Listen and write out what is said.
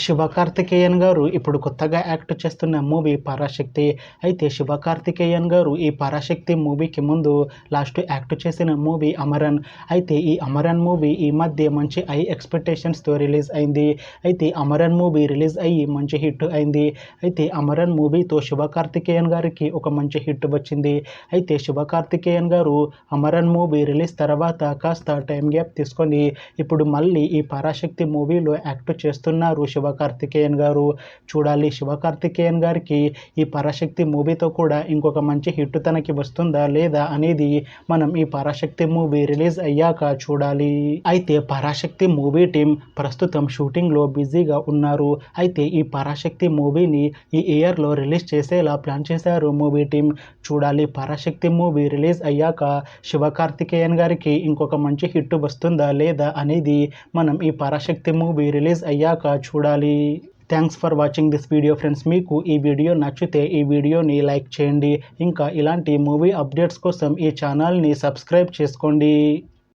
శివకార్తికేయన్ గారు ఇప్పుడు కొత్తగా యాక్ట్ చేస్తున్న మూవీ పరాశక్తి. అయితే శివకార్తికేయన్ గారు ఈ పరాశక్తి మూవీకి ముందు లాస్ట్ యాక్ట్ చేసిన మూవీ అమరన్. అయితే ఈ అమరన్ మూవీ ఈ మధ్య మంచి హై ఎక్స్పెక్టేషన్స్తో రిలీజ్ అయింది. అయితే అమరన్ మూవీ రిలీజ్ అయ్యి మంచి హిట్ అయింది. అయితే అమరన్ మూవీతో శివకార్తికేయన్ గారికి ఒక మంచి హిట్ వచ్చింది. అయితే శివకార్తికేయన్ గారు అమరన్ మూవీ రిలీజ్ తర్వాత కాస్త టైం గ్యాప్ తీసుకొని ఇప్పుడు మళ్ళీ ఈ పరాశక్తి మూవీలో యాక్ట్ చేస్తున్నారు శివకార్తికేయన్ గారు. చూడాలి శివకార్తికేయన్ గారికి ఈ పరాశక్తి మూవీతో కూడా ఇంకొక మంచి హిట్ తనకి వస్తుందా లేదా అనేది మనం ఈ పరాశక్తి మూవీ రిలీజ్ అయ్యాక చూడాలి. అయితే పరాశక్తి మూవీ టీం ప్రస్తుతం షూటింగ్లో బిజీగా ఉన్నారు. అయితే ఈ పరాశక్తి మూవీని ఈ ఇయర్లో రిలీజ్ చేసేలా ప్లాన్ చేశారు మూవీ టీం. చూడాలి పరాశక్తి మూవీ రిలీజ్ అయ్యాక శివకార్తికేయన్ గారికి ఇంకొక మంచి హిట్ వస్తుందా లేదా అనేది మనం ఈ పరాశక్తి మూవీ రిలీజ్ అయ్యాక చూడాలి. Thanks for watching this video friends. మీకు ఈ వీడియో నచ్చితే ఈ వీడియోని లైక్ చేయండి. ఇంకా ఇలాంటి మూవీ అప్డేట్స్ కోసం ఈ ఛానల్ని సబ్స్క్రైబ్ చేసుకోండి.